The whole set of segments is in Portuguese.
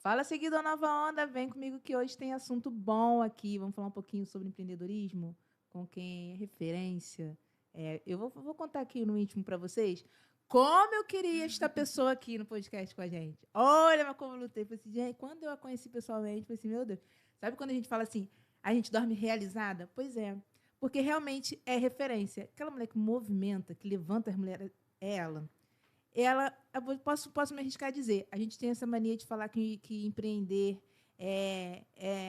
Fala, seguidor Nova Onda, vem comigo que hoje tem assunto bom aqui. Vamos falar um pouquinho sobre empreendedorismo, com quem é referência. Eu vou contar aqui no íntimo para vocês como eu queria esta pessoa aqui no podcast com a gente. Olha, mas como eu lutei. Falei assim, gente, quando eu a conheci pessoalmente, falei assim, meu Deus. Sabe quando a gente fala assim, a gente dorme realizada? Pois é, porque realmente é referência. Aquela mulher que movimenta, que levanta as mulheres, é ela. Posso me arriscar a dizer, a gente tem essa mania de falar que empreender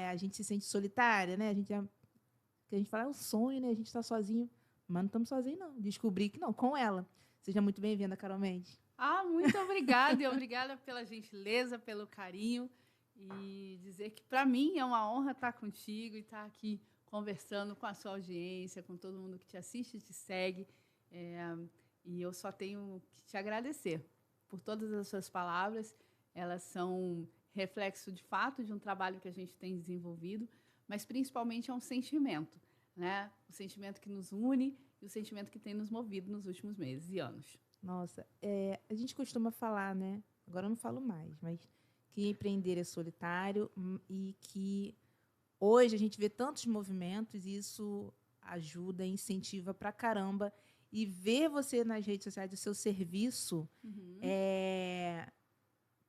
a gente se sente solitária, né? Que a gente fala, é um sonho, né? A gente está sozinho, mas não estamos sozinhos, não. Descobri que não, com ela. Seja muito bem-vinda, Carol Mendes. Muito obrigada e obrigada pela gentileza, pelo carinho e dizer que para mim é uma honra estar contigo e estar aqui conversando com a sua audiência, com todo mundo que te assiste e te segue. E eu só tenho que te agradecer por todas as suas palavras. Elas são reflexo de fato de um trabalho que a gente tem desenvolvido, mas principalmente é um sentimento, né? O sentimento que nos une e o sentimento que tem nos movido nos últimos meses e anos. Nossa, a gente costuma falar, né? Agora eu não falo mais, mas que empreender é solitário e que hoje a gente vê tantos movimentos e isso ajuda, incentiva pra caramba. E ver você nas redes sociais, o seu serviço, é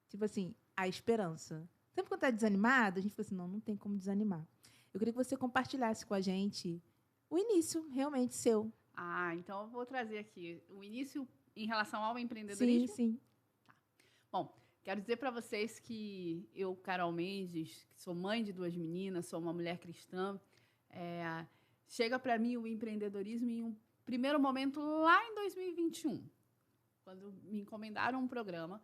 tipo assim, a esperança. Sempre quando está desanimado, a gente fala assim, não tem como desanimar. Eu queria que você compartilhasse com a gente o início realmente seu. Então eu vou trazer aqui o início em relação ao Sim, empreendedorismo. sim. Bom, quero dizer para vocês que eu, Carol Mendes, que sou mãe de 2 meninas, sou uma mulher cristã, chega para mim o empreendedorismo em um primeiro momento lá em 2021, quando me encomendaram um programa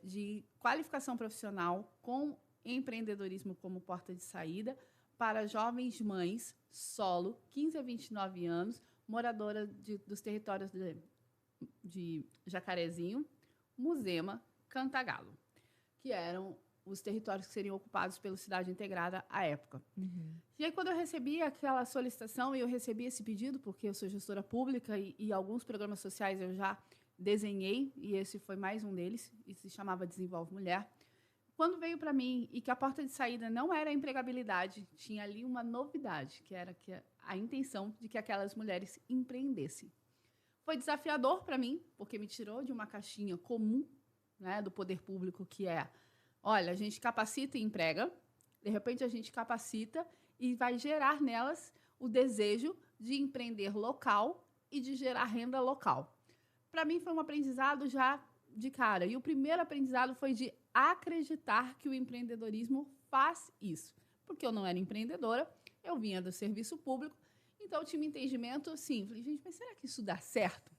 de qualificação profissional com empreendedorismo como porta de saída para jovens mães solo, 15 a 29 anos, moradoras dos territórios de Jacarezinho, Muzema, Cantagalo, que eram os territórios que seriam ocupados pela cidade integrada à época. E aí, quando eu recebi aquela solicitação e eu recebi esse pedido, porque eu sou gestora pública e alguns programas sociais eu já desenhei, e esse foi mais um deles, e se chamava Desenvolve Mulher. Quando veio para mim e que a porta de saída não era a empregabilidade, tinha ali uma novidade, que era a intenção de que aquelas mulheres empreendessem. Foi desafiador para mim, porque me tirou de uma caixinha comum, né, do poder público, que olha, a gente capacita e emprega, de repente a gente capacita e vai gerar nelas o desejo de empreender local e de gerar renda local. Para mim foi um aprendizado já de cara. E o primeiro aprendizado foi de acreditar que o empreendedorismo faz isso. Porque eu não era empreendedora, eu vinha do serviço público, então eu tinha um entendimento assim, falei, gente, mas será que isso dá certo?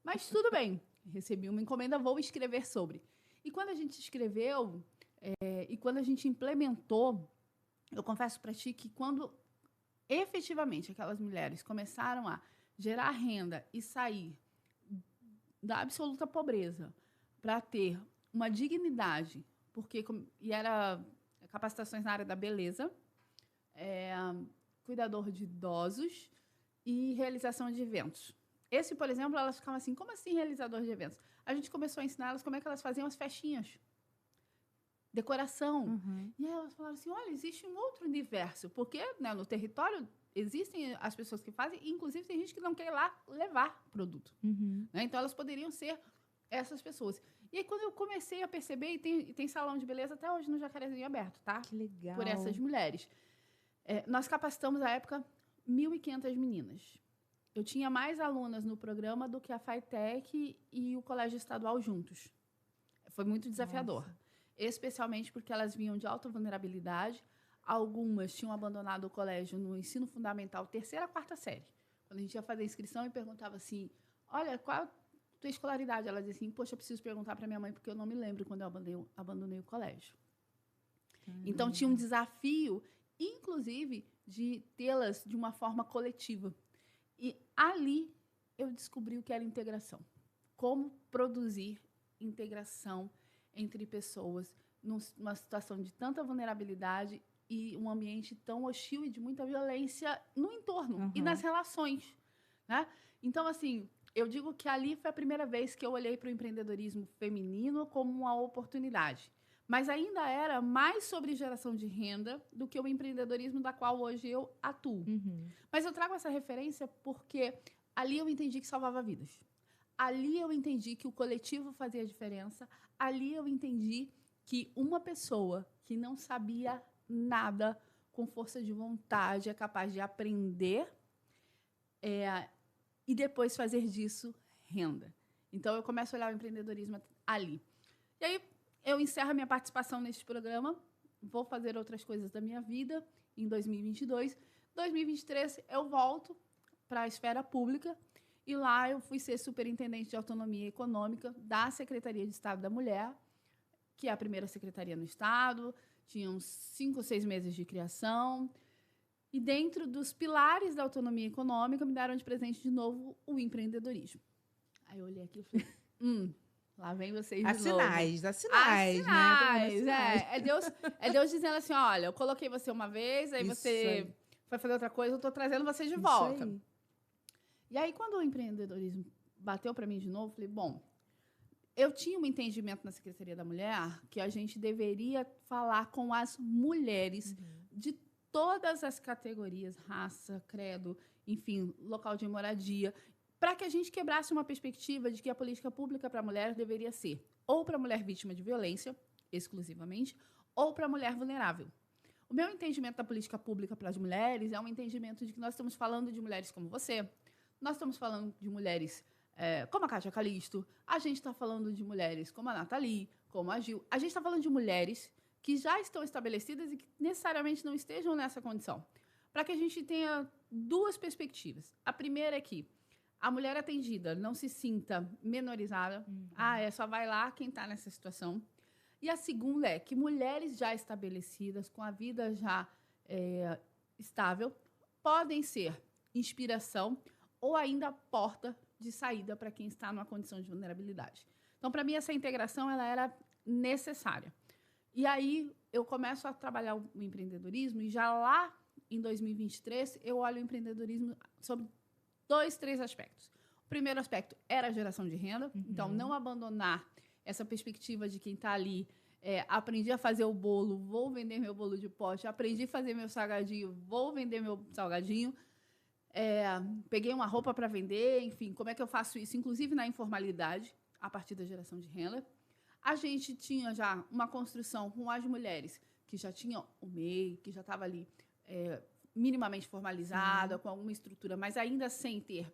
Mas tudo bem, recebi uma encomenda, vou escrever sobre. E quando a gente escreveu, e quando a gente implementou, eu confesso para ti que quando efetivamente aquelas mulheres começaram a gerar renda e sair da absoluta pobreza para ter uma dignidade, era capacitações na área da beleza, cuidador de idosos e realização de eventos. Esse, por exemplo, elas ficavam assim, como assim realizador de eventos? A gente começou a ensinar elas como é que elas faziam as festinhas, decoração. E aí elas falaram assim, olha, existe um outro universo, porque, né, no território existem as pessoas que fazem, e inclusive tem gente que não quer ir lá levar produto. Né? Então, elas poderiam ser essas pessoas. E aí, quando eu comecei a perceber, e tem salão de beleza até hoje no Jacarezinho aberto, tá? Que legal. Por essas mulheres. Nós capacitamos, à época, 1.500 meninas. Eu tinha mais alunas no programa do que a FATEC e o Colégio Estadual juntos. Foi muito desafiador. Nossa. Especialmente porque elas vinham de alta vulnerabilidade. Algumas tinham abandonado o colégio no ensino fundamental, 3ª, 4ª série. Quando a gente ia fazer a inscrição e perguntava assim, olha, qual é a tua escolaridade? Ela dizia assim, poxa, eu preciso perguntar para minha mãe, porque eu não me lembro quando eu abandonei o colégio. Então, tinha um desafio, inclusive, de tê-las de uma forma coletiva. E ali eu descobri o que era integração. Como produzir integração entre pessoas numa situação de tanta vulnerabilidade e um ambiente tão hostil e de muita violência no entorno e nas relações. Né? Então, assim, eu digo que ali foi a primeira vez que eu olhei para o empreendedorismo feminino como uma oportunidade. mas ainda era mais sobre geração de renda do que o empreendedorismo da qual hoje eu atuo. Mas eu trago essa referência porque ali eu entendi que salvava vidas. Ali eu entendi que o coletivo fazia diferença. Ali eu entendi que uma pessoa que não sabia nada, com força de vontade, é capaz de aprender e depois fazer disso renda. Então, eu começo a olhar o empreendedorismo ali. E aí, eu encerro a minha participação neste programa, vou fazer outras coisas da minha vida em 2022. 2023, eu volto para a esfera pública e lá eu fui ser superintendente de autonomia econômica da Secretaria de Estado da Mulher, que é a primeira secretaria no Estado, tinha uns 5 ou 6 meses de criação. E dentro dos pilares da autonomia econômica, me deram de presente de novo o empreendedorismo. Aí eu olhei aqui e falei, lá vem vocês de novo. Há sinais, né? É Deus dizendo assim, olha, eu coloquei você uma vez, aí você vai fazer outra coisa, eu estou trazendo você de volta. Aí. E aí, quando o empreendedorismo bateu para mim de novo, falei, bom, eu tinha um entendimento na Secretaria da Mulher que a gente deveria falar com as mulheres de todas as categorias, raça, credo, enfim, local de moradia, para que a gente quebrasse uma perspectiva de que a política pública para a mulher deveria ser ou para a mulher vítima de violência, exclusivamente, ou para a mulher vulnerável. O meu entendimento da política pública para as mulheres é um entendimento de que nós estamos falando de mulheres como você, nós estamos falando de mulheres como a Kátia Calisto, a gente está falando de mulheres como a Nathalie, como a Gil, a gente está falando de mulheres que já estão estabelecidas e que necessariamente não estejam nessa condição. Para que a gente tenha duas perspectivas. A primeira é que a mulher atendida não se sinta menorizada. Só vai lá quem está nessa situação. E a segunda é que mulheres já estabelecidas, com a vida já estável, podem ser inspiração ou ainda porta de saída para quem está numa condição de vulnerabilidade. Então, para mim, essa integração ela era necessária. E aí, eu começo a trabalhar o empreendedorismo e já lá em 2023, eu olho o empreendedorismo sobre 2, 3 aspectos. O primeiro aspecto era a geração de renda. Então, não abandonar essa perspectiva de quem está ali. Aprendi a fazer o bolo, vou vender meu bolo de pote. Aprendi a fazer meu salgadinho, vou vender meu salgadinho. Peguei uma roupa para vender, enfim, como é que eu faço isso? Inclusive na informalidade, a partir da geração de renda. A gente tinha já uma construção com as mulheres que já tinham o MEI, que já estava ali minimamente formalizada, com alguma estrutura, mas ainda sem ter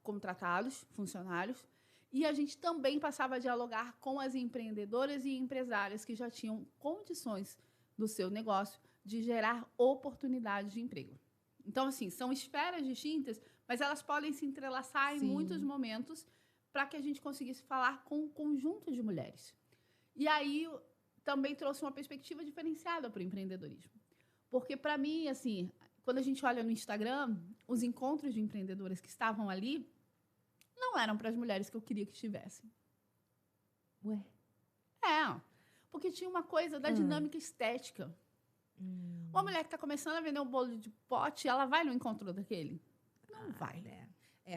contratados, funcionários. E a gente também passava a dialogar com as empreendedoras e empresárias que já tinham condições do seu negócio de gerar oportunidades de emprego. Então, assim, são esferas distintas, mas elas podem se entrelaçar em muitos momentos para que a gente conseguisse falar com um conjunto de mulheres. E aí, também trouxe uma perspectiva diferenciada para o empreendedorismo. Porque, para mim, assim, quando a gente olha no Instagram, os encontros de empreendedoras que estavam ali não eram para as mulheres que eu queria que estivessem. Ué? Porque tinha uma coisa da dinâmica estética. Uma mulher que está começando a vender um bolo de pote, ela vai no encontro daquele? Não vai.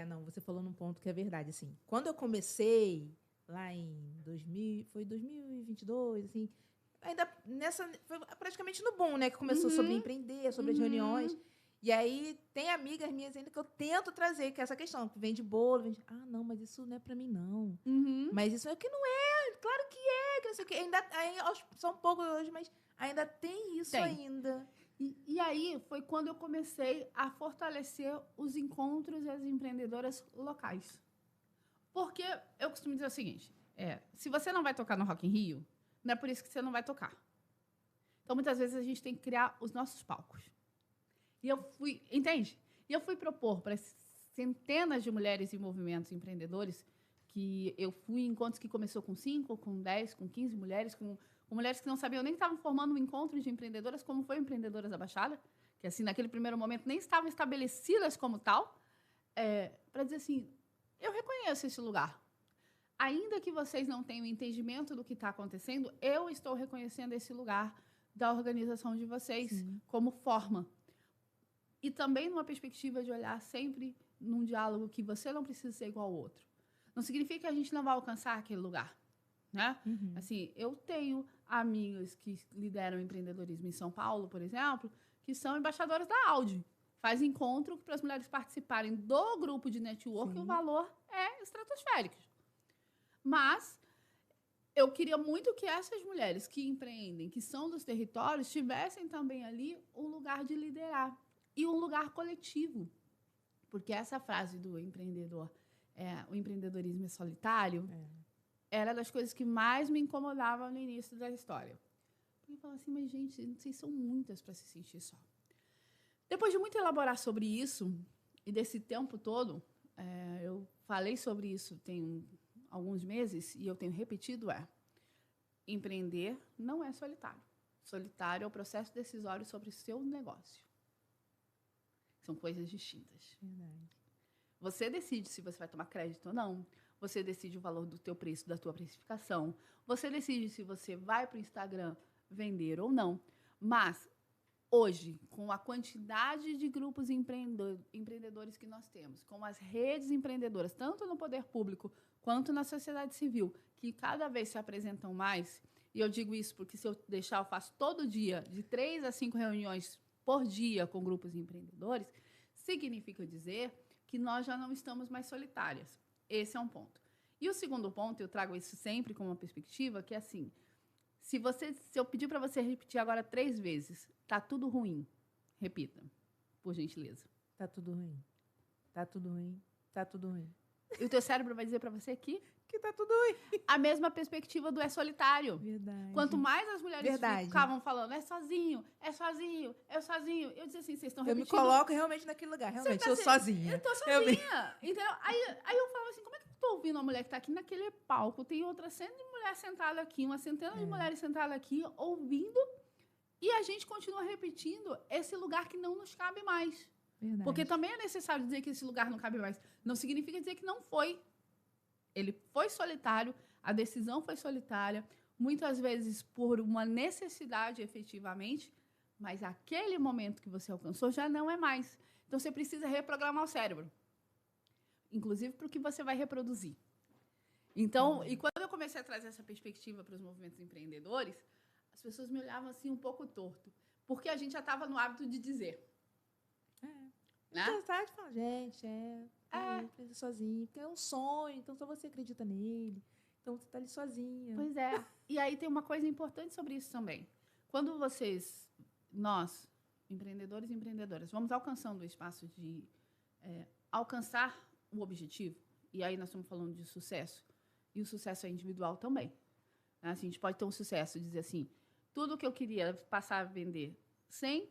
Não, você falou num ponto que é verdade, assim. Quando eu comecei, lá em 2022, assim, ainda foi praticamente no boom, né, que começou sobre empreender, sobre as reuniões. E aí, tem amigas minhas ainda que eu tento trazer, que é essa questão, que vende bolo, não, mas isso não é pra mim, não. Mas isso é que não é, claro que é, que não sei o que. Ainda, são poucos hoje, mas ainda tem isso ainda. E aí foi quando eu comecei a fortalecer os encontros e as empreendedoras locais. Porque eu costumo dizer o seguinte, se você não vai tocar no Rock in Rio, não é por isso que você não vai tocar. Então, muitas vezes, a gente tem que criar os nossos palcos. E eu fui, entende? E eu fui propor para centenas de mulheres em movimentos empreendedores, que eu fui em encontros que começou com 5, com 10, com 15 mulheres, com mulheres que não sabiam nem que estavam formando um encontro de empreendedoras, como foi Empreendedoras da Baixada, que, assim, naquele primeiro momento, nem estavam estabelecidas como tal, para dizer assim, eu reconheço esse lugar. Ainda que vocês não tenham entendimento do que está acontecendo, eu estou reconhecendo esse lugar da organização de vocês como forma. E também numa perspectiva de olhar sempre num diálogo que você não precisa ser igual ao outro. Não significa que a gente não vai alcançar aquele lugar. né? Uhum. Assim, eu tenho amigas que lideram empreendedorismo em São Paulo, por exemplo, que são embaixadoras da Audi. Faz encontro para as mulheres participarem do grupo de network, Sim. o valor é estratosférico. Mas eu queria muito que essas mulheres que empreendem, que são dos territórios, tivessem também ali um lugar de liderar e um lugar coletivo. Porque essa frase do empreendedor, o empreendedorismo é solitário, era das coisas que mais me incomodavam no início da história. Eu falava assim, mas gente, vocês são muitas para se sentir só. Depois de muito elaborar sobre isso, e desse tempo todo, eu falei sobre isso tem alguns meses, e eu tenho repetido, empreender não é solitário. Solitário é o processo decisório sobre o seu negócio. São coisas distintas. Verdade. Você decide se você vai tomar crédito ou não. Você decide o valor do teu preço, da tua precificação. Você decide se você vai para o Instagram vender ou não. Mas, hoje, com a quantidade de grupos empreendedores que nós temos, com as redes empreendedoras, tanto no poder público quanto na sociedade civil, que cada vez se apresentam mais, e eu digo isso porque, se eu deixar, eu faço todo dia, de 3 a 5 reuniões por dia com grupos empreendedores, significa dizer que nós já não estamos mais solitárias. Esse é um ponto. E o segundo ponto, eu trago isso sempre como uma perspectiva, que é assim, se eu pedir para você repetir agora 3 vezes, tá tudo ruim, repita, por gentileza. Tá tudo ruim. Tá tudo ruim. Tá tudo ruim. E o teu cérebro vai dizer para você que tá tudo ruim. A mesma perspectiva do solitário. Verdade. Quanto mais as mulheres Verdade. ficavam falando, é sozinho, é sozinho, é sozinho. Eu dizia assim, vocês estão repetindo. Eu me coloco realmente naquele lugar. Realmente, eu sozinha. Eu tô sozinha. Entendeu? Aí eu falava assim, como é que eu tô ouvindo uma mulher que tá aqui naquele palco, tem outra centena de mulheres sentada aqui, uma centena de mulheres sentadas aqui, ouvindo, e a gente continua repetindo esse lugar que não nos cabe mais. Verdade. Porque também é necessário dizer que esse lugar não cabe mais. Não significa dizer que não foi. Ele foi solitário, a decisão foi solitária, muitas vezes por uma necessidade, efetivamente, mas aquele momento que você alcançou já não é mais. Então, você precisa reprogramar o cérebro, inclusive para o que você vai reproduzir. Então, e quando eu comecei a trazer essa perspectiva para os movimentos empreendedores, as pessoas me olhavam assim um pouco torto, porque a gente já estava no hábito de dizer. Né? Vontade de falar, gente, empreender sozinho, porque é um sonho, então só você acredita nele, então você está ali sozinha. Pois é. E aí tem uma coisa importante sobre isso também. Quando nós, empreendedores e empreendedoras, vamos alcançando o espaço de alcançar o objetivo, e aí nós estamos falando de sucesso, e o sucesso é individual também. Assim, a gente pode ter um sucesso, dizer assim, tudo que eu queria passar a vender 100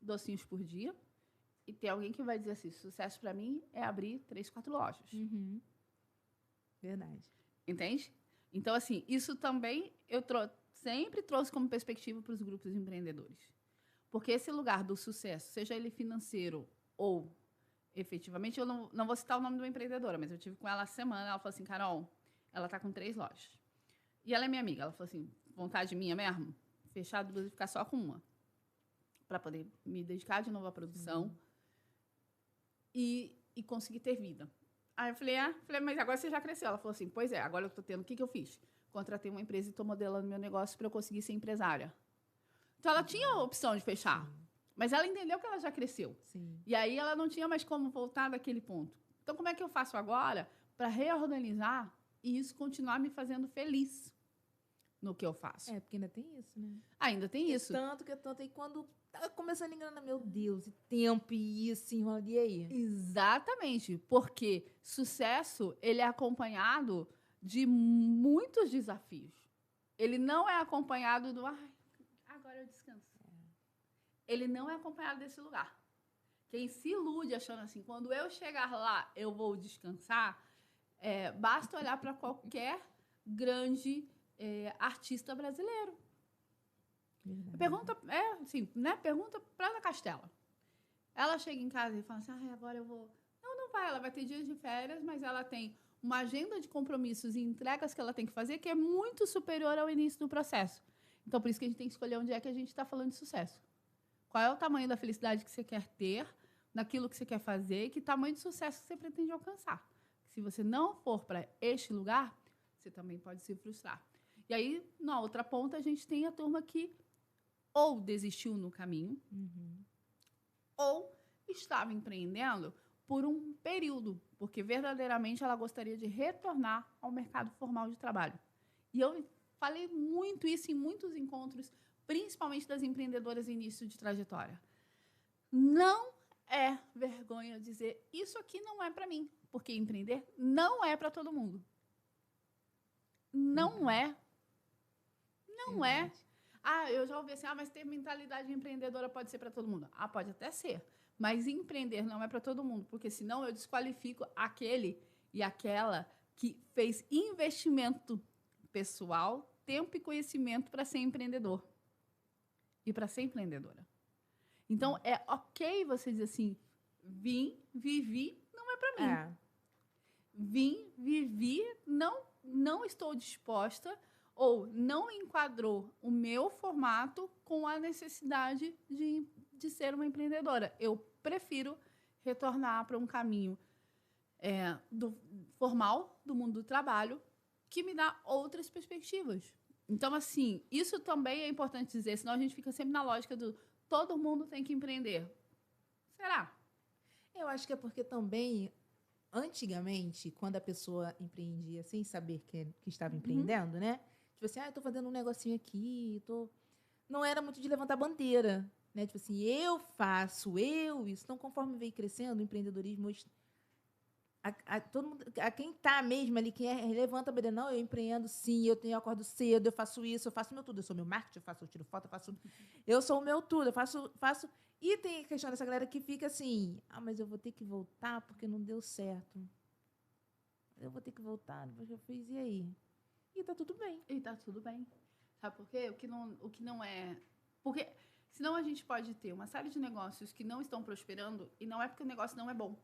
docinhos por dia, e tem alguém que vai dizer assim, sucesso para mim é abrir 3, 4 lojas. Uhum. Verdade. Entende? Então, assim, isso também eu sempre trouxe como perspectiva para os grupos empreendedores. Porque esse lugar do sucesso, seja ele financeiro ou efetivamente, eu não vou citar o nome de uma empreendedora, mas eu tive com ela a semana, ela falou assim, Carol, ela está com 3 lojas. E ela é minha amiga. Ela falou assim, vontade minha mesmo, fechar 2 e ficar só com uma. Para poder me dedicar de novo à produção e conseguir ter vida. Aí eu falei, mas agora você já cresceu. Ela falou assim, pois é, agora eu estou tendo, o que eu fiz? Contratei uma empresa e estou modelando meu negócio para eu conseguir ser empresária. Então, ela tinha a opção de fechar, mas ela entendeu que ela já cresceu. Sim. E aí, ela não tinha mais como voltar daquele ponto. Então, como é que eu faço agora para reorganizar e isso continuar me fazendo feliz no que eu faço? Porque ainda tem isso, né? Ainda tem isso. Tanto. E quando tá começando a enganar, meu Deus, e tempo, e isso, e aí? Exatamente, porque sucesso, ele é acompanhado de muitos desafios. Ele não é acompanhado do, agora eu descanso. Ele não é acompanhado desse lugar. Quem se ilude achando assim, quando eu chegar lá, eu vou descansar, basta olhar para qualquer grande artista brasileiro. Pergunta para Ana Castela. Ela chega em casa e fala assim, agora eu vou... Não vai, ela vai ter dias de férias, mas ela tem uma agenda de compromissos e entregas que ela tem que fazer que é muito superior ao início do processo. Então, por isso que a gente tem que escolher onde é que a gente está falando de sucesso. Qual é o tamanho da felicidade que você quer ter, naquilo que você quer fazer, e que tamanho de sucesso que você pretende alcançar. Se você não for para este lugar, você também pode se frustrar. E aí, na outra ponta, a gente tem a turma que ou desistiu no caminho, ou estava empreendendo por um período, porque verdadeiramente ela gostaria de retornar ao mercado formal de trabalho. E eu falei muito isso em muitos encontros, principalmente das empreendedoras em início de trajetória. Não é vergonha dizer, isso aqui não é para mim, porque empreender não é para todo mundo. Não é. Não é. Eu já ouvi assim, mas ter mentalidade empreendedora pode ser para todo mundo. Pode até ser. Mas empreender não é para todo mundo, porque senão eu desqualifico aquele e aquela que fez investimento pessoal, tempo e conhecimento para ser empreendedor e para ser empreendedora. Então, é ok você dizer assim, vim, vivi, não é para mim. Vim, vivi, não estou disposta ou não enquadrou o meu formato com a necessidade de ser uma empreendedora. Eu prefiro retornar para um caminho formal do mundo do trabalho que me dá outras perspectivas. Então, assim, isso também é importante dizer, senão a gente fica sempre na lógica do todo mundo tem que empreender. Será? Eu acho que é porque também, antigamente, quando a pessoa empreendia sem saber que estava empreendendo, né? Tipo assim, eu tô fazendo um negocinho aqui, não era muito de levantar bandeira, né? Tipo assim, eu faço, isso. Então, conforme veio crescendo, o empreendedorismo hoje, todo mundo, quem tá mesmo ali, quem levanta a bandeira, não, eu empreendo sim, eu acordo cedo, eu faço isso, eu faço meu tudo, eu sou meu marketing, eu tiro foto, eu sou o meu tudo, eu faço. E tem a questão dessa galera que fica assim, mas eu vou ter que voltar porque não deu certo. Eu vou ter que voltar, depois que eu fiz, e aí? E tá tudo bem. Sabe por quê? O que não é... Porque senão a gente pode ter uma série de negócios que não estão prosperando e não é porque o negócio não é bom.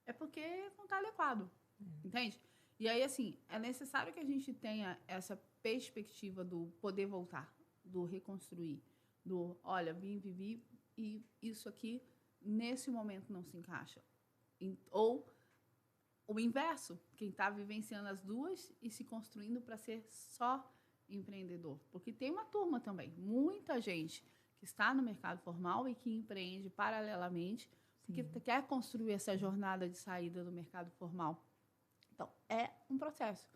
É porque não está adequado. Entende? E aí, assim, é necessário que a gente tenha essa perspectiva do poder voltar, do reconstruir, olha, vim, vivi e isso aqui, nesse momento, não se encaixa. Ou o inverso, quem está vivenciando as duas e se construindo para ser só empreendedor. Porque tem uma turma também, muita gente que está no mercado formal e que empreende paralelamente, porque quer construir essa jornada de saída do mercado formal. Então, é um processo.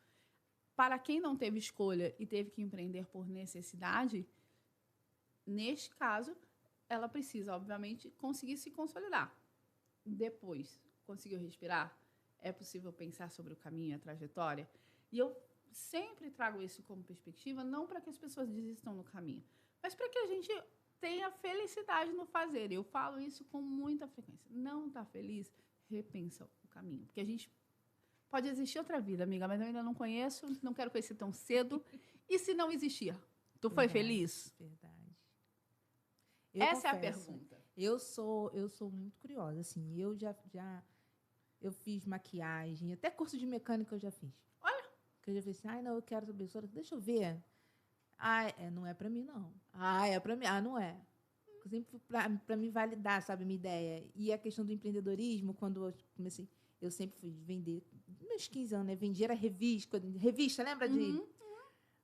Para quem não teve escolha e teve que empreender por necessidade, neste caso, ela precisa, obviamente, conseguir se consolidar. Depois, conseguiu respirar? É possível pensar sobre o caminho e a trajetória? E eu sempre trago isso como perspectiva, não para que as pessoas desistam no caminho, mas para que a gente tenha felicidade no fazer. Eu falo isso com muita frequência. Não está feliz? Repensa o caminho. Porque a gente pode existir outra vida, amiga, mas eu ainda não conheço, não quero conhecer tão cedo. E se não existir? Tu foi feliz? Verdade. Essa é a pergunta. Eu sou muito curiosa, assim. Eu fiz maquiagem, até curso de mecânica eu já fiz. Olha! Que eu já fiz assim, não, eu quero saber, deixa eu ver. Não é pra mim, não. É pra mim. Não é. Sempre pra me validar, sabe, a minha ideia. E a questão do empreendedorismo, quando eu comecei, eu sempre fui vender, meus 15 anos, né? Vendia era revista, lembra de...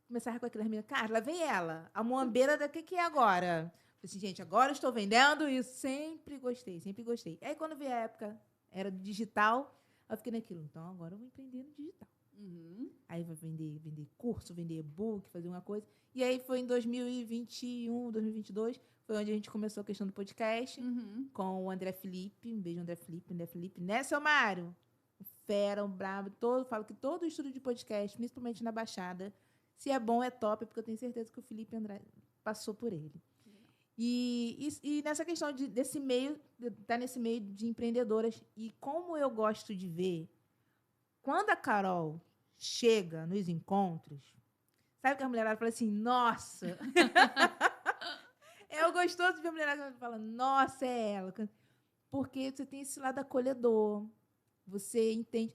Começava com aquelas meninas, Carla, vem ela, a moambeira da que é agora? Falei assim, gente, agora eu estou vendendo e sempre gostei. Aí quando veio a época, era digital, eu fiquei naquilo, então agora eu vou empreender no digital. Aí vai vender curso, vender e-book, fazer uma coisa. E aí foi em 2021, 2022, foi onde a gente começou a questão do podcast, com o André Felipe. Um beijo, André Felipe. Né, seu Mário? Fera, um brabo. Falo que todo estúdio de podcast, principalmente na Baixada, se é bom, é top, porque eu tenho certeza que o Felipe André passou por ele. E nessa questão desse meio, tá nesse meio de empreendedoras, e como eu gosto de ver, quando a Carol chega nos encontros, sabe que a mulherada fala assim, nossa! É gostoso de ver a mulherada que fala, nossa, é ela. Porque você tem esse lado acolhedor, você entende.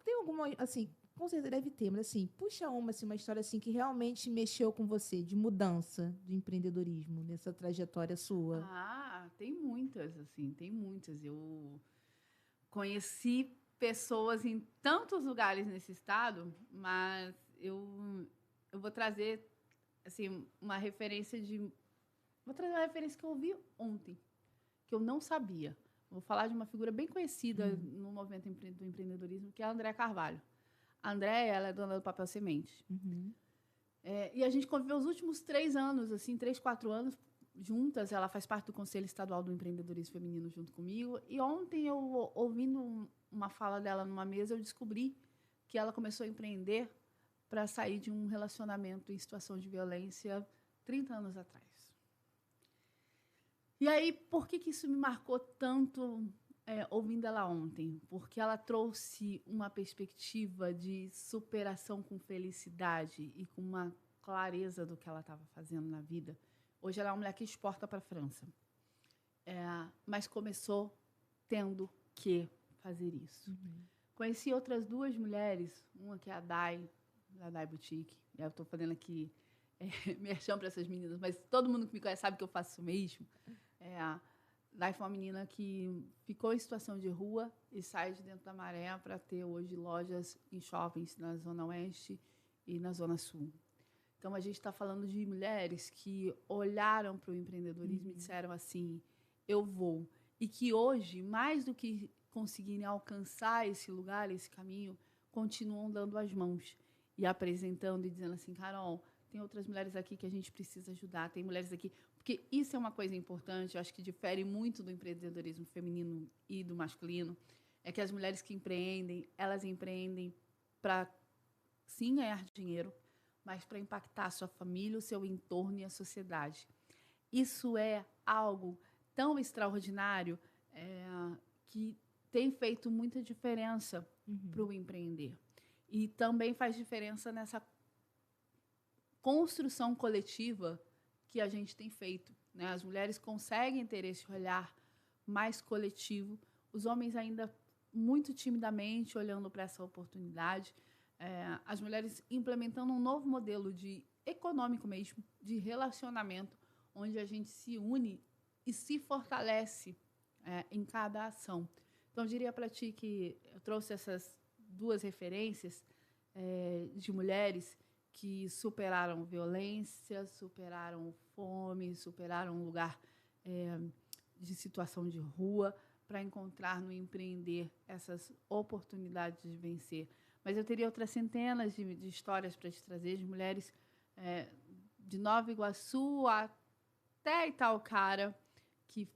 Tem alguma, assim, com certeza deve ter, mas assim, puxa uma história assim que realmente mexeu com você, de mudança, de empreendedorismo, nessa trajetória sua. Tem muitas, assim, tem muitas. Eu conheci pessoas em tantos lugares nesse estado, mas eu vou trazer assim uma referência de vou trazer uma referência que eu ouvi ontem, que eu não sabia. Vou falar de uma figura bem conhecida no movimento do empreendedorismo, que é a Andréa Carvalho. A Andréa, ela é dona do Papel Semente. E a gente conviveu os últimos 3 anos, assim, 3, 4 anos juntas. Ela faz parte do Conselho Estadual do Empreendedorismo Feminino junto comigo. E ontem, eu ouvindo uma fala dela numa mesa, eu descobri que ela começou a empreender para sair de um relacionamento em situação de violência 30 anos atrás. E aí, por que isso me marcou tanto ouvindo ela ontem? Porque ela trouxe uma perspectiva de superação com felicidade e com uma clareza do que ela estava fazendo na vida. Hoje ela é uma mulher que exporta para a França. Mas começou tendo que fazer isso. Conheci outras 2 mulheres, uma que é a Dai, da Dai Boutique. Eu estou fazendo aqui merchan para essas meninas, mas todo mundo que me conhece sabe que eu faço isso mesmo. A Dai foi uma menina que ficou em situação de rua e sai de dentro da Maré para ter hoje lojas em shoppings na Zona Oeste e na Zona Sul. Então, a gente está falando de mulheres que olharam para o empreendedorismo e disseram assim, eu vou. E que hoje, mais do que conseguirem alcançar esse lugar, esse caminho, continuam dando as mãos e apresentando e dizendo assim, Carol, tem outras mulheres aqui que a gente precisa ajudar, tem mulheres aqui... Porque isso é uma coisa importante, eu acho que difere muito do empreendedorismo feminino e do masculino, é que as mulheres que empreendem, elas empreendem para, sim, ganhar dinheiro, mas para impactar a sua família, o seu entorno e a sociedade. Isso é algo tão extraordinário que tem feito muita diferença para o empreender. E também faz diferença nessa construção coletiva que a gente tem feito. Né? As mulheres conseguem ter esse olhar mais coletivo, os homens ainda muito timidamente olhando para essa oportunidade, as mulheres implementando um novo modelo de econômico mesmo, de relacionamento, onde a gente se une e se fortalece em cada ação. Então, eu diria para ti que eu trouxe essas 2 referências de mulheres que superaram violência, superaram fome, superaram um lugar de situação de rua para encontrar no empreender essas oportunidades de vencer. Mas eu teria outras centenas de histórias para te trazer, de mulheres de Nova Iguaçu até Itaocara, que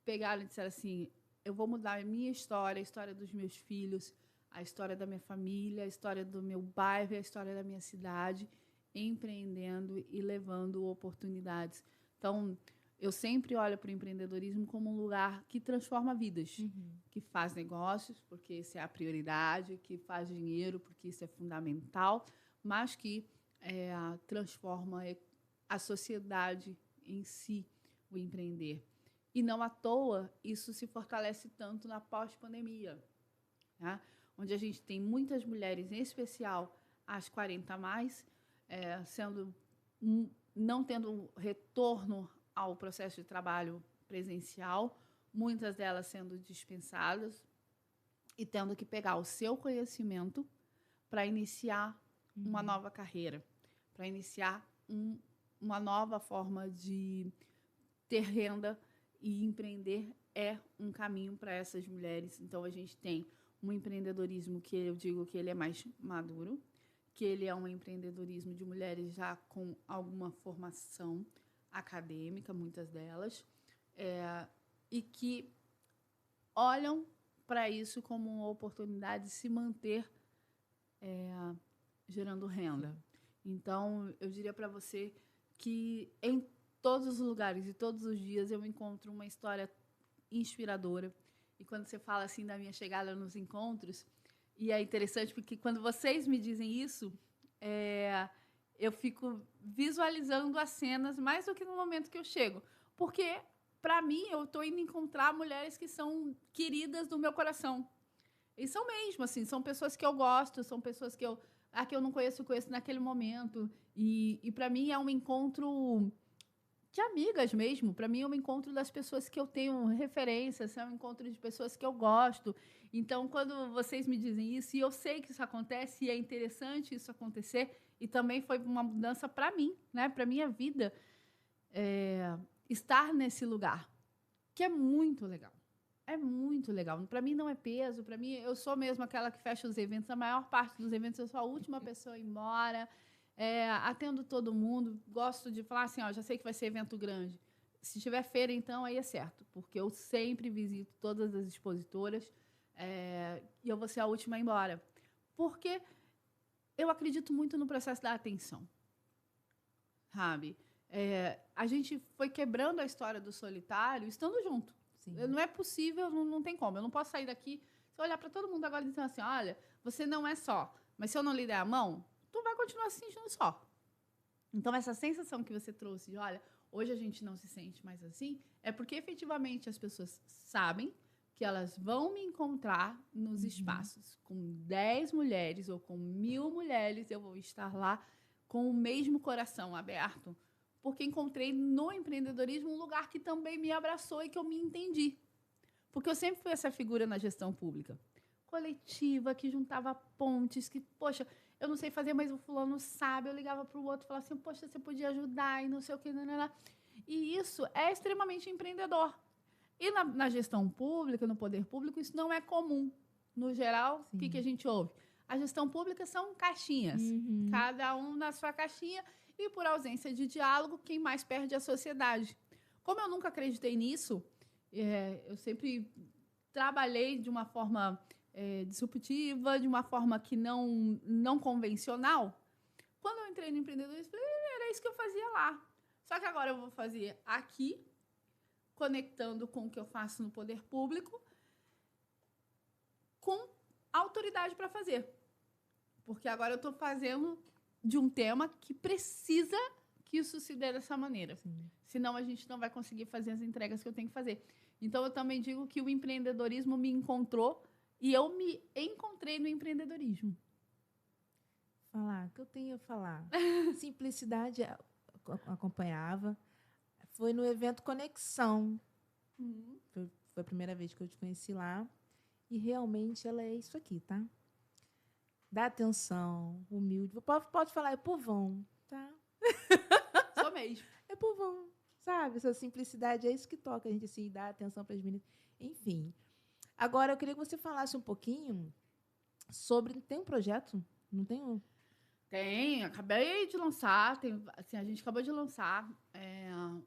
pegaram e disseram assim, eu vou mudar a minha história, a história dos meus filhos, a história da minha família, a história do meu bairro, a história da minha cidade, empreendendo e levando oportunidades. Então, eu sempre olho para o empreendedorismo como um lugar que transforma vidas, que faz negócios, porque isso é a prioridade, que faz dinheiro, porque isso é fundamental, mas que transforma a sociedade em si, o empreender. E não à toa, isso se fortalece tanto na pós-pandemia, né? Onde a gente tem muitas mulheres, em especial as 40 a mais, não tendo retorno ao processo de trabalho presencial, muitas delas sendo dispensadas e tendo que pegar o seu conhecimento para iniciar uma nova carreira, para iniciar uma nova forma de ter renda, e empreender é um caminho para essas mulheres. Então, a gente tem um empreendedorismo que eu digo que ele é mais maduro, que ele é um empreendedorismo de mulheres já com alguma formação acadêmica, muitas delas, e que olham para isso como uma oportunidade de se manter gerando renda. Então, eu diria para você que em todos os lugares e todos os dias eu encontro uma história inspiradora. E quando você fala assim da minha chegada nos encontros, e é interessante porque quando vocês me dizem isso, eu fico visualizando as cenas mais do que no momento que eu chego. Porque, para mim, eu estou indo encontrar mulheres que são queridas do meu coração. E são mesmo, assim, são pessoas que eu gosto, são pessoas que eu não conheço, eu conheço naquele momento. E para mim, é um encontro de amigas mesmo. Para mim, é um encontro das pessoas que eu tenho referências, é um encontro de pessoas que eu gosto. Então, quando vocês me dizem isso, e eu sei que isso acontece, e é interessante isso acontecer, e também foi uma mudança para mim, né? Para minha vida, estar nesse lugar, que é muito legal. É muito legal. Para mim não é peso, para mim eu sou mesmo aquela que fecha os eventos. A maior parte dos eventos eu sou a última pessoa a ir embora. Atendo todo mundo, gosto de falar assim, ó, já sei que vai ser evento grande. Se tiver feira, então, aí é certo, porque eu sempre visito todas as expositoras e eu vou ser a última a ir embora. Porque eu acredito muito no processo da atenção, sabe? A gente foi quebrando a história do solitário estando junto. Sim. Não é possível, não tem como. Eu não posso sair daqui, se eu olhar para todo mundo agora e dizer assim, olha, você não é só, mas se eu não lhe der a mão, tu vai continuar se sentindo só. Então, essa sensação que você trouxe de, olha, hoje a gente não se sente mais assim, é porque efetivamente as pessoas sabem que elas vão me encontrar nos espaços. Com 10 mulheres ou com 1000 mulheres, eu vou estar lá com o mesmo coração aberto, porque encontrei no empreendedorismo um lugar que também me abraçou e que eu me entendi. Porque eu sempre fui essa figura na gestão pública. Coletiva, que juntava pontes, que, poxa, eu não sei fazer, mas o fulano sabe. Eu ligava para o outro e falava assim, poxa, você podia ajudar e não sei o que. E isso é extremamente empreendedor. E na gestão pública, no poder público, isso não é comum. No geral, o que a gente ouve? A gestão pública são caixinhas. Cada um na sua caixinha. E, por ausência de diálogo, quem mais perde é a sociedade. Como eu nunca acreditei nisso, eu sempre trabalhei de uma forma disruptiva, de uma forma que não convencional. Quando eu entrei no empreendedorismo, era isso que eu fazia lá. Só que agora eu vou fazer aqui, conectando com o que eu faço no poder público, com autoridade para fazer. Porque agora eu estou fazendo de um tema que precisa que isso se dê dessa maneira. Sim. Senão a gente não vai conseguir fazer as entregas que eu tenho que fazer. Então, eu também digo que o empreendedorismo me encontrou e eu me encontrei no empreendedorismo. O que eu tenho a falar? Simplicidade acompanhava. Foi no evento Conexão. Foi a primeira vez que eu te conheci lá. E realmente ela é isso aqui, tá? Dá atenção, humilde. Pode falar, é povão, tá? Só mesmo. É povão, sabe? Essa simplicidade é isso que toca a gente, assim, dá atenção para as meninas. Enfim. Agora, eu queria que você falasse um pouquinho sobre... Tem um projeto? Não tem um? Tem, acabei de lançar. A gente acabou de lançar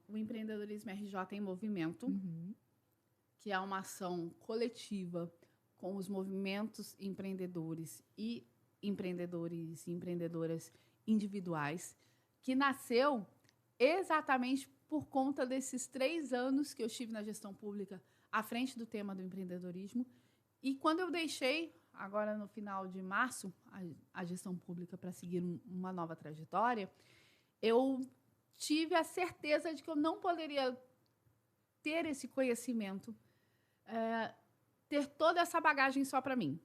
o Empreendedorismo RJ em Movimento, que é uma ação coletiva com os movimentos empreendedores e empreendedoras individuais, que nasceu exatamente por conta desses 3 anos que eu estive na gestão pública à frente do tema do empreendedorismo. E quando eu deixei, agora no final de março, a gestão pública para seguir uma nova trajetória, eu tive a certeza de que eu não poderia ter esse conhecimento, ter toda essa bagagem só para mim.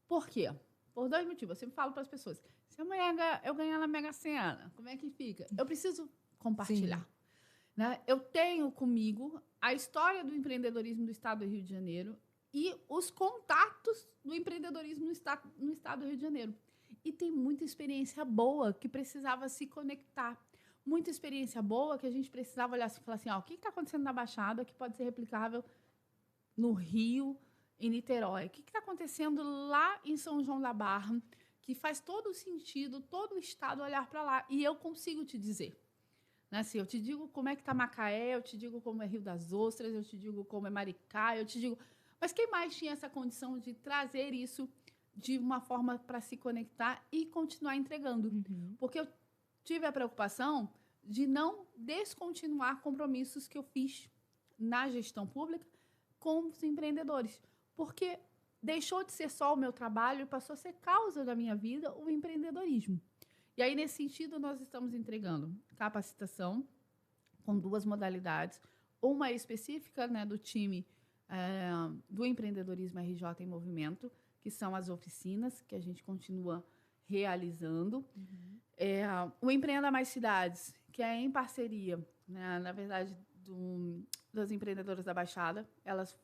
Por quê? Por 2 motivos. Eu sempre falo para as pessoas, se amanhã eu ganhar na Mega Sena, como é que fica? Eu preciso compartilhar. Né? Eu tenho comigo a história do empreendedorismo do Estado do Rio de Janeiro e os contatos do empreendedorismo no Estado do Rio de Janeiro. E tem muita experiência boa que precisava se conectar. Muita experiência boa que a gente precisava olhar assim, e falar assim, o que está acontecendo na Baixada que pode ser replicável no Rio, em Niterói? O que está acontecendo lá em São João da Barra, que faz todo sentido, todo o Estado olhar para lá. E eu consigo te dizer. Né? Assim, eu te digo como é que está Macaé, eu te digo como é Rio das Ostras, eu te digo como é Maricá, eu te digo... Mas quem mais tinha essa condição de trazer isso de uma forma para se conectar e continuar entregando? Porque eu tive a preocupação de não descontinuar compromissos que eu fiz na gestão pública com os empreendedores. Porque deixou de ser só o meu trabalho e passou a ser causa da minha vida o empreendedorismo. E aí, nesse sentido, nós estamos entregando capacitação com 2 modalidades. Uma específica, né, do time do Empreendedorismo RJ em Movimento, que são as oficinas que a gente continua realizando. O Empreenda Mais Cidades, que é em parceria né? Na verdade, das empreendedoras da Baixada. Elas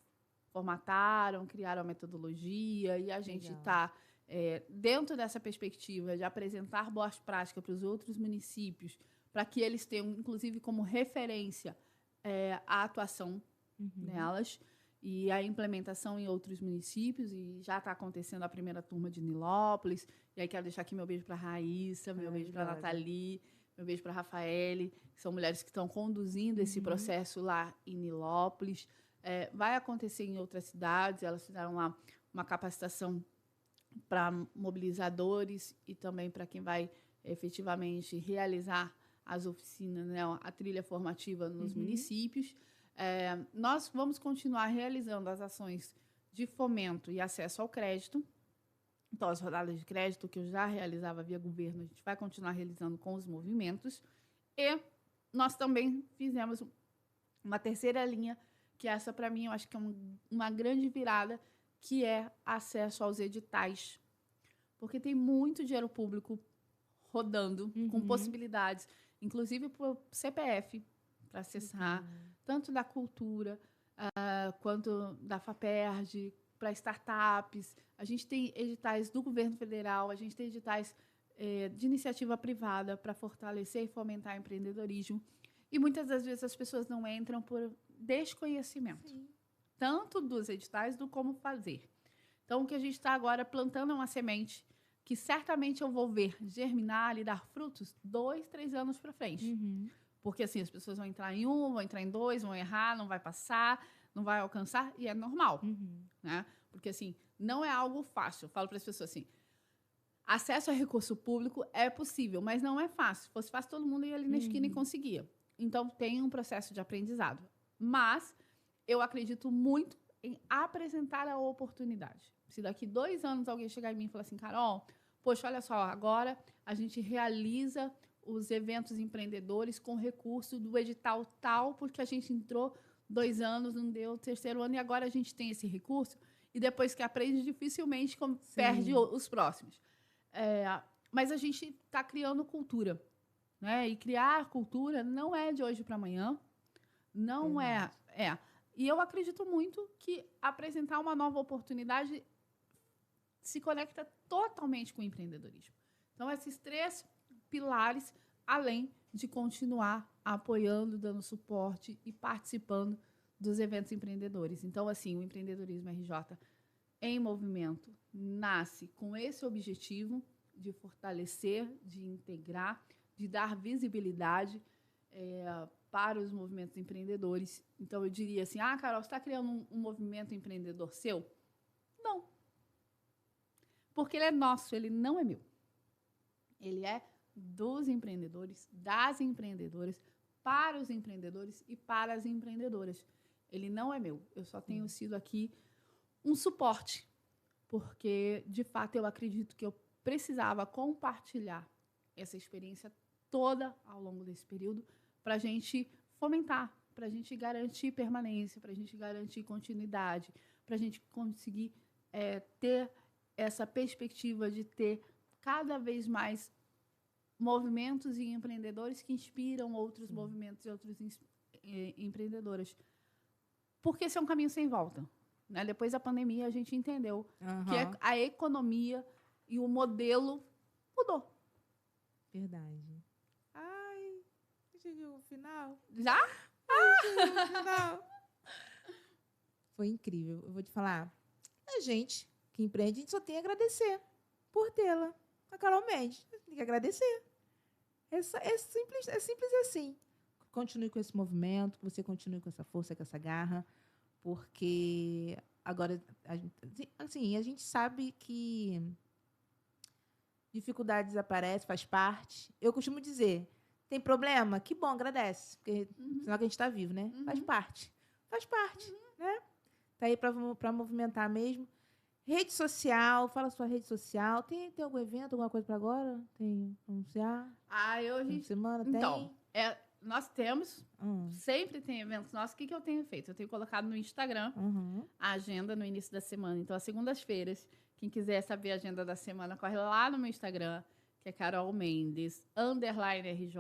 formataram, criaram a metodologia e a gente está dentro dessa perspectiva de apresentar boas práticas para os outros municípios, para que eles tenham, inclusive, como referência a atuação nelas e a implementação em outros municípios. E já está acontecendo a primeira turma de Nilópolis. E aí quero deixar aqui meu beijo para a Raíssa, meu beijo para a Nathalie, meu beijo para a Rafaele, que são mulheres que estão conduzindo esse processo lá em Nilópolis. Vai acontecer em outras cidades. Elas fizeram lá uma capacitação para mobilizadores e também para quem vai efetivamente realizar as oficinas, né, a trilha formativa nos municípios. Nós vamos continuar realizando as ações de fomento e acesso ao crédito. Então, as rodadas de crédito que eu já realizava via governo, a gente vai continuar realizando com os movimentos. E nós também fizemos uma terceira linha, que essa, para mim, eu acho que é uma grande virada, que é acesso aos editais. Porque tem muito dinheiro público rodando, com possibilidades, inclusive por CPF, para acessar, tanto da cultura, quanto da FAPERJ, para startups. A gente tem editais do governo federal, a gente tem editais de iniciativa privada para fortalecer e fomentar o empreendedorismo. E muitas das vezes as pessoas não entram por desconhecimento, tanto dos editais do como fazer. Então, o que a gente está agora plantando é uma semente que certamente eu vou ver germinar e dar frutos 2, 3 anos para frente. Porque, assim, as pessoas vão entrar em um, vão entrar em dois, vão errar, não vai passar, não vai alcançar, e é normal, né? Porque, assim, não é algo fácil. Eu falo para as pessoas assim, acesso a recurso público é possível, mas não é fácil. Se fosse fácil, todo mundo ia ali na esquina e conseguia. Então, tem um processo de aprendizado. Mas eu acredito muito em apresentar a oportunidade. Se daqui 2 anos alguém chegar em mim e falar assim, Carol, poxa, olha só, agora a gente realiza os eventos empreendedores com recurso do edital tal, porque a gente entrou 2 anos, não deu o 3º ano, e agora a gente tem esse recurso, e depois que aprende, dificilmente perde os próximos. Mas a gente está criando cultura, né? E criar cultura não é de hoje para amanhã, não é. E eu acredito muito que apresentar uma nova oportunidade se conecta totalmente com o empreendedorismo. Então, esses 3 pilares, além de continuar apoiando, dando suporte e participando dos eventos empreendedores. Então, assim, o Empreendedorismo RJ em Movimento nasce com esse objetivo de fortalecer, de integrar, de dar visibilidade para os movimentos empreendedores. Então, eu diria assim, Carol, você está criando um movimento empreendedor seu? Não. Porque ele é nosso, ele não é meu. Ele é dos empreendedores, das empreendedoras, para os empreendedores e para as empreendedoras. Ele não é meu. Eu só tenho sido aqui um suporte, porque, de fato, eu acredito que eu precisava compartilhar essa experiência toda ao longo desse período para a gente fomentar, para a gente garantir permanência, para a gente garantir continuidade, para a gente conseguir ter essa perspectiva de ter cada vez mais movimentos e empreendedores que inspiram outros movimentos e outros empreendedoras. Porque esse é um caminho sem volta, né? Depois da pandemia, a gente entendeu que a economia e o modelo mudou. Verdade. Ai, cheguei ao final. Já? Cheguei ao final. Foi incrível. Eu vou te falar, a gente que empreende, a gente só tem a agradecer por tê-la. A Carol Mendes, tem que agradecer. É simples assim. Continue com esse movimento, que você continue com essa força, com essa garra, porque agora, assim, a gente sabe que dificuldades aparecem, faz parte. Eu costumo dizer, tem problema? Que bom, agradece, porque senão que a gente está vivo, né? Faz parte, né? Tá aí para movimentar mesmo. Rede social, fala sua rede social. Tem algum evento, alguma coisa para agora? Tem anunciar? Hoje... Semana então, nós temos, sempre tem eventos nossos. O que eu tenho feito? Eu tenho colocado no Instagram a agenda no início da semana. Então, às segundas-feiras, quem quiser saber a agenda da semana, corre lá no meu Instagram, que é Carol Mendes, _RJ.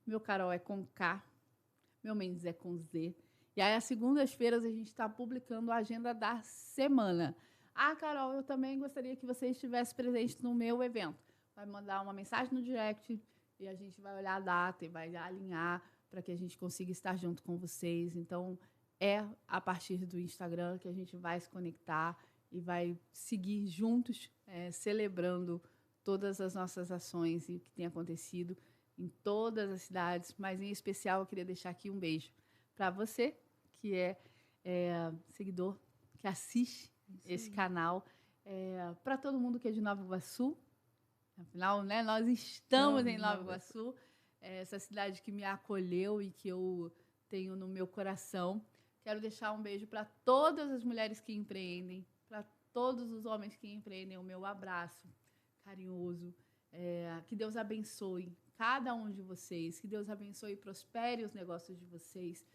O meu Carol é com K, Meu Mendes é com Z. E aí, às segundas-feiras, a gente está publicando a agenda da semana. Ah, Carol, eu também gostaria que você estivesse presente no meu evento. Vai mandar uma mensagem no direct e a gente vai olhar a data e vai alinhar para que a gente consiga estar junto com vocês. Então, é a partir do Instagram que a gente vai se conectar e vai seguir juntos, celebrando todas as nossas ações e o que tem acontecido em todas as cidades. Mas, em especial, eu queria deixar aqui um beijo para você, que é seguidor, que assiste esse canal, para todo mundo que é de Nova Iguaçu. Afinal, né, nós estamos em Nova Iguaçu, essa cidade que me acolheu e que eu tenho no meu coração. Quero deixar um beijo para todas as mulheres que empreendem, para todos os homens que empreendem, o meu abraço carinhoso. Que Deus abençoe cada um de vocês, que Deus abençoe e prospere os negócios de vocês,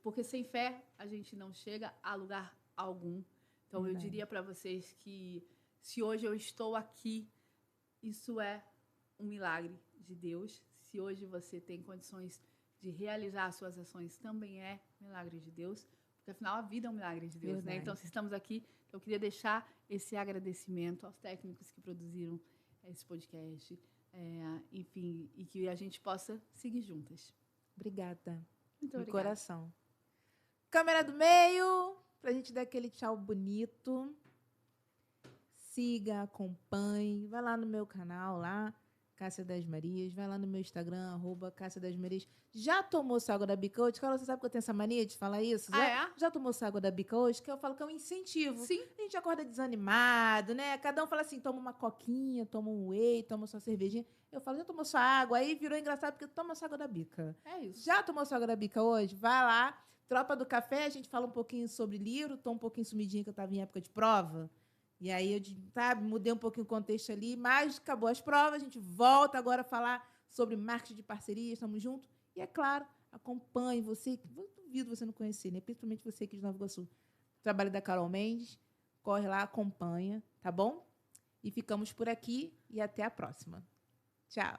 porque sem fé a gente não chega a lugar algum. Então, eu diria para vocês que se hoje eu estou aqui, isso é um milagre de Deus. Se hoje você tem condições de realizar as suas ações, também é milagre de Deus, porque afinal a vida é um milagre de Deus, né? Então, se estamos aqui, eu queria deixar esse agradecimento aos técnicos que produziram esse podcast, enfim, e que a gente possa seguir juntas. Obrigada. Muito obrigada. Coração. Câmera do meio, pra gente dar aquele tchau bonito. Siga, acompanhe, vai lá no meu canal, lá, Cássia das Marias, vai lá no meu Instagram, @CássiaDasMarias. Já tomou sua água da bica hoje? Carol, você sabe que eu tenho essa mania de falar isso? Já tomou sua água da bica hoje? Que eu falo que é um incentivo. Sim. A gente acorda desanimado, né? Cada um fala assim, toma uma coquinha, toma um whey, toma sua cervejinha. Eu falo, já tomou sua água? Aí virou engraçado porque toma sua água da bica. É isso. Já tomou sua água da bica hoje? Vai lá. Tropa do Café, a gente fala um pouquinho sobre livro, tô um pouquinho sumidinha que eu estava em época de prova. E aí eu mudei um pouquinho o contexto ali, mas acabou as provas, a gente volta agora a falar sobre marketing de parceria, estamos juntos. E é claro, acompanhe você, eu duvido você não conhecer, né? Principalmente você aqui de Nova Iguaçu. Trabalho da Carol Mendes, corre lá, acompanha, tá bom? E ficamos por aqui e até a próxima. Tchau.